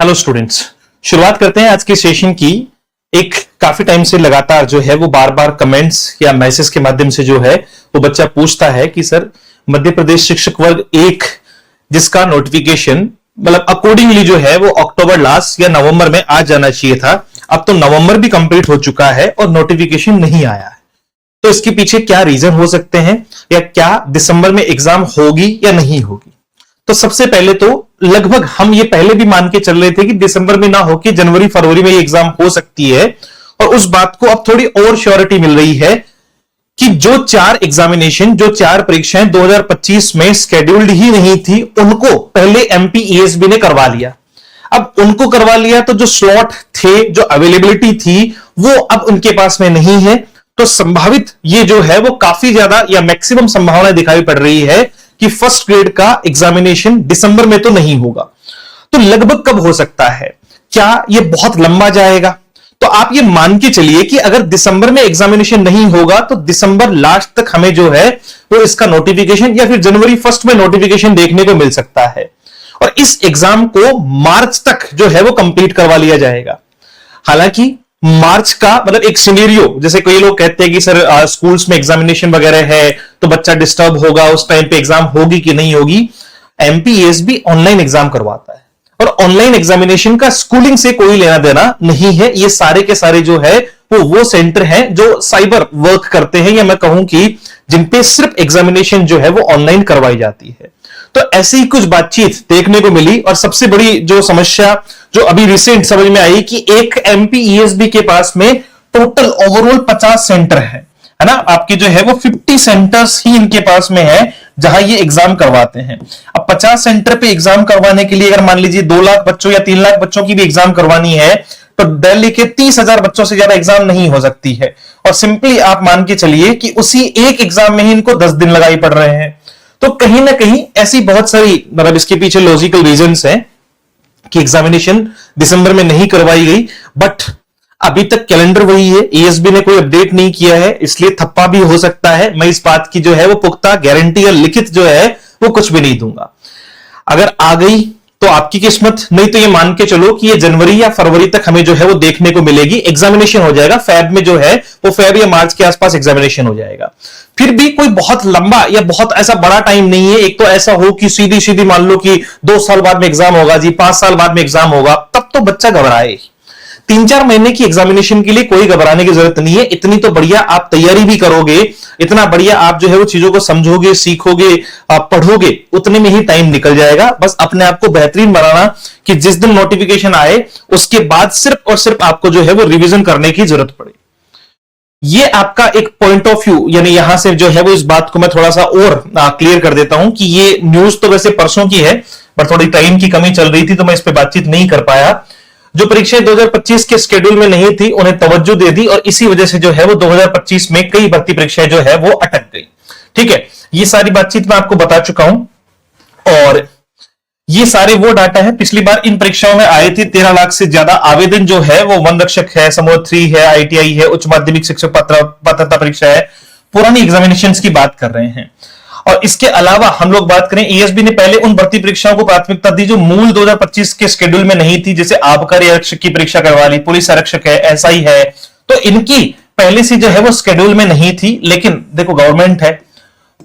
Hello students, शुरुआत करते हैं आज के सेशन की। एक काफी टाइम से लगातार जो है वो बार बार कमेंट्स या मैसेज के माध्यम से जो है वो बच्चा पूछता है कि सर मध्य प्रदेश शिक्षक वर्ग 1 जिसका नोटिफिकेशन मतलब अकॉर्डिंगली जो है वो अक्टूबर लास्ट या नवंबर में आ जाना चाहिए था, अब तो नवंबर भी कंप्लीट हो चुका है और नोटिफिकेशन नहीं आया है। तो इसके पीछे क्या रीजन हो सकते हैं या क्या दिसंबर में एग्जाम होगी या नहीं होगी? तो सबसे पहले तो लगभग हम ये पहले भी मान के चल रहे थे कि दिसंबर में ना होके जनवरी फरवरी में एग्जाम हो सकती है, और उस बात को अब थोड़ी और श्योरिटी मिल रही है कि जो 4 एग्जामिनेशन, जो 4 परीक्षाएं 2025 में स्केड्यूल्ड ही नहीं थी, उनको पहले एमपीईएसबी ने करवा लिया। अब उनको करवा लिया तो जो स्लॉट थे, जो अवेलेबिलिटी थी, वो अब उनके पास में नहीं है। तो संभावित ये जो है वो काफी ज्यादा या मैक्सिमम संभावना दिखाई पड़ रही है कि फर्स्ट ग्रेड का एग्जामिनेशन दिसंबर में तो नहीं होगा। तो लगभग कब हो सकता है? क्या ये बहुत लंबा जाएगा? तो आप ये मान के चलिए कि अगर दिसंबर में एग्जामिनेशन नहीं होगा तो दिसंबर लास्ट तक हमें जो है वो इसका नोटिफिकेशन या फिर जनवरी फर्स्ट में नोटिफिकेशन देखने को मिल सकता है, और इस एग्जाम को मार्च तक जो है वो कंप्लीट करवा लिया जाएगा। हालांकि मार्च का मतलब एक सिनेरियो, जैसे कई लोग कहते हैं कि सर स्कूल्स में एग्जामिनेशन वगैरह है तो बच्चा डिस्टर्ब होगा, उस टाइम पे एग्जाम होगी कि नहीं होगी। एमपीएसबी ऑनलाइन एग्जाम करवाता है और ऑनलाइन एग्जामिनेशन का स्कूलिंग से कोई लेना देना नहीं है। ये सारे के सारे जो है वो सेंटर हैं जो साइबर वर्क करते हैं, या मैं कहूं कि जिनपे सिर्फ एग्जामिनेशन जो है वो ऑनलाइन करवाई जाती है। तो ऐसी ही कुछ बातचीत देखने को मिली, और सबसे बड़ी जो समस्या जो अभी रिसेंट समझ में आई कि एक एमपीईएसबी के पास में टोटल ओवरऑल 50 सेंटर है ना, आपके जो है वो 50 सेंटर्स ही इनके पास में है जहां ये एग्जाम करवाते हैं। अब 50 सेंटर पे एग्जाम करवाने के लिए अगर मान लीजिए 2 लाख बच्चों या 3 लाख बच्चों की भी एग्जाम करवानी है तो दिल्ली के 30,000 बच्चों से ज्यादा एग्जाम नहीं हो सकती है, और सिंपली आप मान के चलिए कि उसी एक एग्जाम में ही इनको 10 दिन लगाई पड़ रहे हैं। तो कहीं ना कहीं ऐसी बहुत सारी मतलब इसके पीछे लॉजिकल रीजंस हैं कि एग्जामिनेशन दिसंबर में नहीं करवाई गई, बट अभी तक कैलेंडर वही है, एएसबी ने कोई अपडेट नहीं किया है, इसलिए थप्पा भी हो सकता है। मैं इस बात की जो है वो पुख्ता गारंटी या लिखित जो है वो कुछ भी नहीं दूंगा। अगर आ गई तो आपकी किस्मत, नहीं तो ये मान के चलो कि ये जनवरी या फरवरी तक हमें जो है वो देखने को मिलेगी। एग्जामिनेशन हो जाएगा फैब में, जो है वो फैब या मार्च के आसपास एग्जामिनेशन हो जाएगा। फिर भी कोई बहुत लंबा या बहुत ऐसा बड़ा टाइम नहीं है। एक तो ऐसा हो कि सीधी सीधी मान लो कि 2 साल बाद में एग्जाम होगा जी, 5 साल बाद में एग्जाम होगा, तब तो बच्चा घबराए। 3-4 महीने की एग्जामिनेशन के लिए कोई घबराने की जरूरत नहीं है। इतनी तो बढ़िया आप तैयारी भी करोगे, इतना बढ़िया आप जो है वो चीजों को समझोगे, सीखोगे, पढ़ोगे, उतने में ही टाइम निकल जाएगा। बस अपने आप को बेहतरीन बनाना कि जिस दिन नोटिफिकेशन आए उसके बाद सिर्फ और सिर्फ आपको जो है वो रिवीजन करने की जरूरत पड़े। ये आपका एक पॉइंट ऑफ व्यू, यानी यहां से जो है वो इस बात को मैं थोड़ा सा और क्लियर कर देता हूं कि ये न्यूज तो वैसे परसों की है, पर थोड़ी टाइम की कमी चल रही थी तो मैं इस पर बातचीत नहीं कर पाया। जो परीक्षाएं 2025 के शेड्यूल में नहीं थी उन्हें तवज्जो दे दी, और इसी वजह से जो है वो 2025 में कई भर्ती परीक्षाएं जो है वो अटक गई। ठीक है, ये सारी बातचीत मैं आपको बता चुका हूं, और ये सारे वो डाटा है। पिछली बार इन परीक्षाओं में आए थे 13 लाख से ज्यादा आवेदन जो है वो वन रक्षक है, समूह 3 है, आईटीआई है, उच्च माध्यमिक शिक्षक पात्रता परीक्षा है, पुरानी एग्जामिनेशन की बात कर रहे हैं। और इसके अलावा हम लोग बात करें, एएसबी ने पहले उन भर्ती परीक्षाओं को प्राथमिकता दी जो मूल 2025 के शेड्यूल में नहीं थी, जैसे आबकारी आरक्षक की परीक्षा करवा ली, पुलिस आरक्षक है, एसआई है, तो इनकी पहले से जो है वो शेड्यूल में नहीं थी। लेकिन देखो गवर्नमेंट है,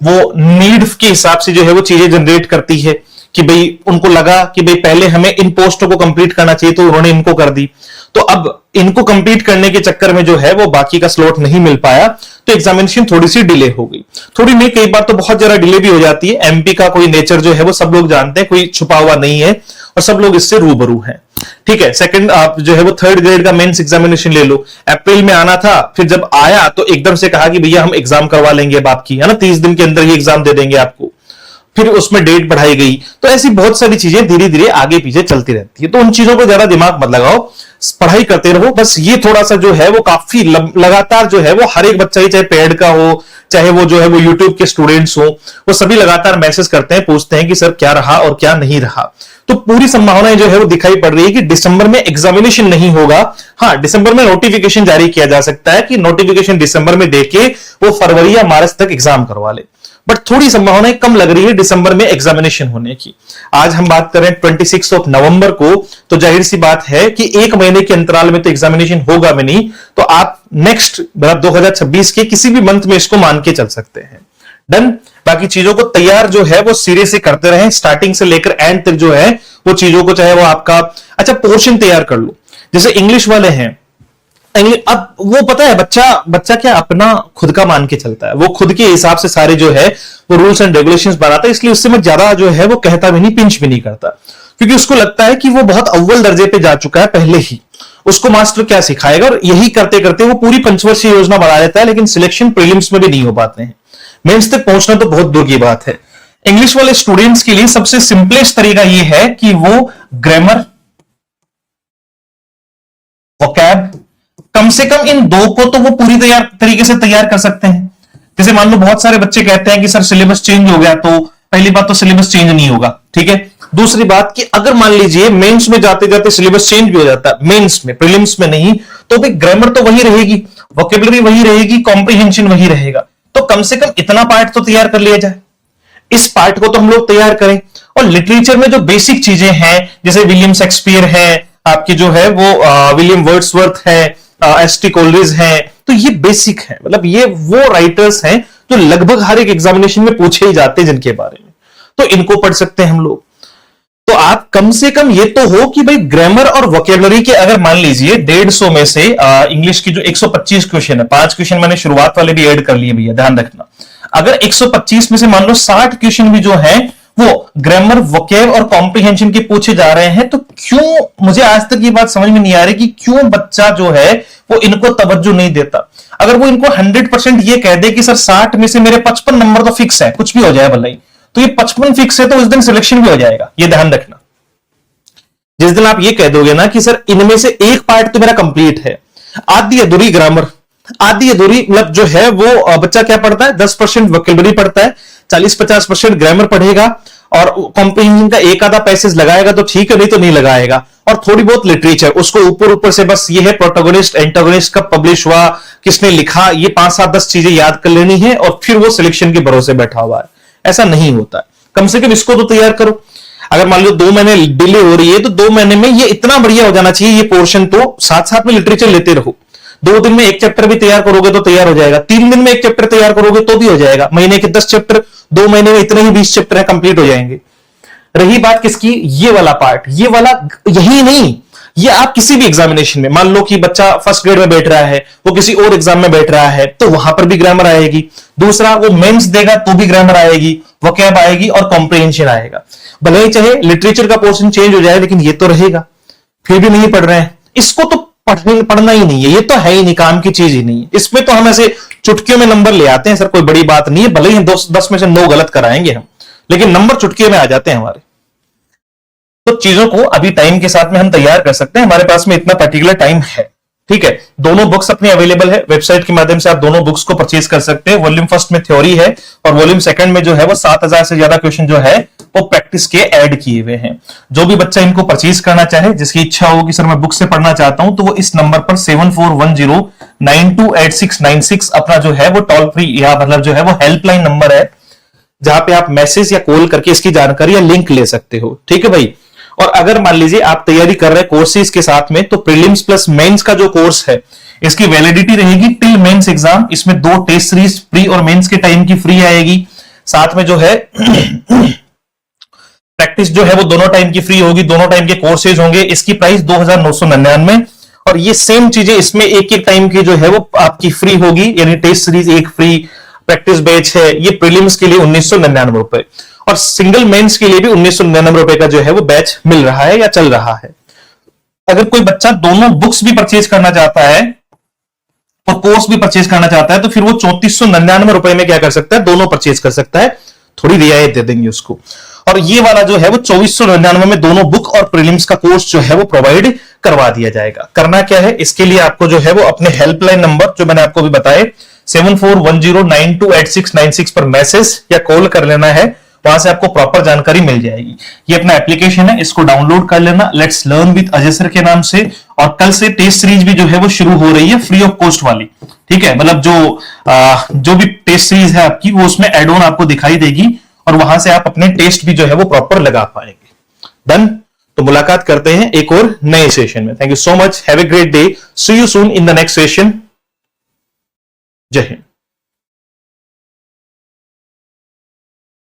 वो नीड के हिसाब से जो है वो चीजें जनरेट करती है कि भाई उनको लगा कि भाई पहले हमें इन पोस्टों को कंप्लीट करना चाहिए तो उन्होंने इनको कर दी। तो अब इनको कंप्लीट करने के चक्कर में जो है वो बाकी का स्लॉट नहीं मिल पाया, तो एग्जामिनेशन थोड़ी सी डिले हो गई। थोड़ी नहीं, कई बार तो बहुत ज्यादा डिले भी हो जाती है। एमपी का कोई नेचर जो है वो सब लोग जानते हैं, कोई छुपा हुआ नहीं है और सब लोग इससे रूबरू हैं। ठीक है, सेकंड आप जो है वो 3rd ग्रेड का मेंस एग्जामिनेशन ले लो, अप्रैल में आना था, फिर जब आया तो एकदम से कहा कि भैया हम एग्जाम करवा लेंगे अब आपकी, है ना, 30 दिन के अंदर ही एग्जाम दे देंगे आपको, फिर उसमें डेट बढ़ाई गई। तो ऐसी बहुत सारी चीजें धीरे धीरे आगे पीछे चलती रहती है, तो उन चीजों को ज्यादा दिमाग मत लगाओ, पढ़ाई करते रहो। बस ये थोड़ा सा जो है वो काफी लगातार जो है वो हर एक बच्चा ही, चाहे पेड का हो चाहे वो जो है वो यूट्यूब के स्टूडेंट्स हो, वो सभी लगातार मैसेज करते हैं, पूछते हैं कि सर क्या रहा और क्या नहीं रहा। तो पूरी संभावनाएं जो है वो दिखाई पड़ रही है कि दिसंबर में एग्जामिनेशन नहीं होगा। हाँ, दिसंबर में नोटिफिकेशन जारी किया जा सकता है कि नोटिफिकेशन दिसंबर में देके वो फरवरी या मार्च तक एग्जाम करवा ले। बट थोड़ी संभावनाएं कम लग रही है दिसंबर में एग्जामिनेशन होने की। आज हम बात करें 26 नवंबर को, तो जाहिर सी बात है कि एक महीने के अंतराल में तो एग्जामिनेशन होगा भी नहीं, तो आप नेक्स्ट 2026 के किसी भी मंथ में इसको मान के चल सकते हैं। डन। बाकी चीजों को तैयार जो है वो सिरे से करते रहें, स्टार्टिंग से लेकर एंड तक जो है वो चीजों को, चाहे वो आपका अच्छा पोर्शन तैयार कर लो। जैसे इंग्लिश वाले हैं, अब वो पता है बच्चा क्या अपना खुद का मान के चलता है, वो खुद के हिसाब से सारे जो है वो रूल्स एंड रेगुलेशंस बनाता है, इसलिए उससे मैं ज्यादा जो है वो कहता भी नहीं, पिंच भी नहीं करता, क्योंकि उसको लगता है कि वो बहुत अव्वल दर्जे पे जा चुका है पहले ही, उसको मास्टर क्या सिखाएगा, और यही करते करते वो पूरी पंचवर्षीय योजना बना लेता है, लेकिन सिलेक्शन प्रीलिम्स में भी नहीं हो पाते हैं। मेंस तक पहुंचना तो बहुत दूर की बात है। इंग्लिश वाले स्टूडेंट्स के लिए सबसे सिंपलेस्ट तरीका ये है कि वो ग्रामर, वोकैब, कम से कम इन दो को तो वो पूरी तरीके से तैयार कर सकते हैं। जैसे मान लो बहुत सारे बच्चे कहते हैं कि सर सिलेबस चेंज हो गया, तो पहली बात तो सिलेबस चेंज नहीं होगा, ठीक है। दूसरी बात कि अगर मान लीजिए मेंस में जाते जाते सिलेबस चेंज भी हो जाता है, मेंस में, प्रीलिम्स में नहीं, तो भी ग्रामर तो वही रहेगी, वोकैबुलरी वही रहेगी, कॉम्प्रिहेंशन वही रहेगा, तो कम से कम इतना पार्ट तो तैयार कर लिया जाए। इस पार्ट को तो हम लोग तैयार करें। और लिटरेचर में जो बेसिक चीजें हैं, जैसे विलियम शेक्सपियर है, आपकी जो है वो विलियम वर्ड्सवर्थ है, एस.टी. कोलरिज है, तो ये बेसिक है, मतलब ये वो राइटर्स हैं जो लगभग हर एक एग्जामिनेशन में पूछे ही जाते हैं जिनके बारे में, तो इनको पढ़ सकते हैं हम लोग। तो आप कम से कम ये तो हो कि भाई ग्रामर और वोकैबुलरी के अगर मान लीजिए 150 में से इंग्लिश की जो 125 क्वेश्चन है, 5 क्वेश्चन मैंने शुरुआत वाले भी ऐड कर लिए भैया, ध्यान रखना। अगर 125 में से मान लो 60 क्वेश्चन भी जो है वो ग्रामर, वोकैब और कॉम्प्रिहेंशन के पूछे जा रहे हैं, तो क्यों, मुझे आज तक ये बात समझ में नहीं आ रही कि क्यों बच्चा जो है वो इनको तवज्जो नहीं देता। अगर वो इनको 100% ये कह दे कि सर 60 में से मेरे 55 नंबर तो फिक्स है, कुछ भी हो जाए भले ही, तो ये 55 फिक्स है, तो उस दिन सिलेक्शन भी हो जाएगा, ये ध्यान रखना। जिस दिन आप ये कह दोगे ना कि सर इनमें से एक पार्ट तो मेरा कंप्लीट है, आधी अधूरी ग्रामर, आधी अधूरी, मतलब जो है वो बच्चा क्या पढ़ता है, 10% वोकैबुलरी पढ़ता है, 40-50% ग्रामर पढ़ेगा, और कॉम्प्रिहेंशन का एक आधा पैसेज लगाएगा तो ठीक है, नहीं तो नहीं लगाएगा, और थोड़ी बहुत लिटरेचर, उसको ऊपर ऊपर से बस ये है प्रोटोगोनिस्ट, एंटागोनिस्ट कब पब्लिश हुआ, किसने लिखा, ये 5-7-10 चीजें याद कर लेनी है, और फिर वो सिलेक्शन के भरोसे बैठा हुआ है। ऐसा नहीं होता है, कम से कम इसको तो तैयार करो। अगर मान लो 2 महीने डिले हो रही है, तो 2 महीने में ये इतना बढ़िया हो जाना चाहिए ये पोर्शन, तो साथ साथ में लिटरेचर लेते रहो। 2 दिन में एक चैप्टर भी तैयार करोगे तो तैयार हो जाएगा, 3 दिन में एक चैप्टर तैयार करोगे तो भी हो जाएगा, महीने के 10 चैप्टर, 2 महीने में इतने ही 20 चैप्टर है, कंप्लीट हो जाएंगे। रही बात किसकी, ये वाला पार्ट, ये वाला, यही नहीं, ये आप किसी भी एग्जामिनेशन में, मान लो कि बच्चा फर्स्ट ग्रेड में बैठ रहा है, वो किसी और एग्जाम में बैठ रहा है, तो वहां पर भी ग्रामर आएगी। दूसरा, वो मेंस देगा तो भी ग्रामर आएगी, वोकैब आएगी और कॉम्प्रिहेंशन आएगा। भले ही चाहे लिटरेचर का पोर्शन चेंज हो जाए, लेकिन ये तो रहेगा। फिर भी नहीं पढ़ रहे हैं, इसको तो पढ़ना ही नहीं है, ये तो है ही नहीं, काम की चीज ही नहीं है। इसमें तो हम ऐसे चुटकियों में नंबर ले आते हैं, सर कोई बड़ी बात नहीं है, भले ही 10 में से 9 गलत कराएंगे हम, लेकिन नंबर चुटकियों में आ जाते हैं हमारे। तो चीजों को अभी टाइम के साथ में हम तैयार कर सकते हैं, हमारे पास में इतना पर्टिकुलर टाइम है, ठीक है। दोनों बुक्स अपनी अवेलेबल है, वेबसाइट के माध्यम से आप दोनों बुक्स को परचेज कर सकते हैं। वॉल्यूम फर्स्ट में थ्योरी है, और वॉल्यूम सेकंड में जो है वो 7000 से ज्यादा क्वेश्चन जो है वो प्रैक्टिस के ऐड किए हुए हैं। जो भी बच्चा इनको परचेज करना चाहे, जिसकी इच्छा हो कि सर मैं बुक से पढ़ना चाहता हूं, तो वो इस नंबर पर 7410928696 अपना जो है वो टोल फ्री, या मतलब जो है वो हेल्पलाइन नंबर है, जहां पे आप मैसेज या कॉल करके इसकी जानकारी या लिंक ले सकते हो, ठीक है भाई। और अगर मान लीजिए आप तैयारी कर रहे हैं कोर्सेज के साथ में, तो प्रीलिम्स प्लस मेंस का जो कोर्स है, इसकी वैलिडिटी रहेगी टिल मेंस एग्जाम। इसमें 2 टेस्ट सीरीज प्री और मेंस के टाइम की फ्री आएगी, साथ में जो है प्रैक्टिस जो है वो दोनों टाइम की फ्री होगी, दोनों टाइम के कोर्सेज होंगे। इसकी प्राइस 2999, और ये सेम चीजें इसमें एक एक टाइम की जो है वो आपकी फ्री होगी, यानी टेस्ट सीरीज एक फ्री, प्रैक्टिस बैच है, ये प्रीलिम्स के लिए 1999 रुपए, और सिंगल मेंस के लिए भी 1999 रुपए का जो है वो बैच मिल रहा है या चल रहा है। अगर कोई बच्चा दोनों बुक्स भी परचेज करना चाहता है और कोर्स भी परचेज करना चाहता है, तो फिर वो 3499 रुपए में क्या कर सकता है, दोनों परचेज कर सकता है, थोड़ी रियायत दे देंगे उसको। और ये वाला जो है वो 2499 में दोनों बुक और प्रीलिम्स का कोर्स जो है वो प्रोवाइड करवा दिया जाएगा। करना क्या है, इसके लिए आपको जो है वो अपने हेल्पलाइन नंबर जो मैंने आपको भी बताए 7410928696 पर मैसेज या कॉल कर लेना है। वहां से आपको प्रॉपर जानकारी मिल जाएगी। ये अपना एप्लीकेशन है, इसको डाउनलोड कर लेना, let's learn with Ajay sir के नाम से। और कल से टेस्ट सीरीज भी जो है वो शुरू हो रही है, फ्री ऑफ कॉस्ट वाली, ठीक है। मतलब जो भी टेस्ट सीरीज है आपकी, वो उसमें एड ऑन आपको दिखाई देगी और वहां से आप अपने टेस्ट भी जो है वो प्रॉपर लगा पाएंगे। डन। तो मुलाकात करते हैं एक और नए सेशन में। Thank you so much, have a great day, see you soon in the next session. Jai Hind.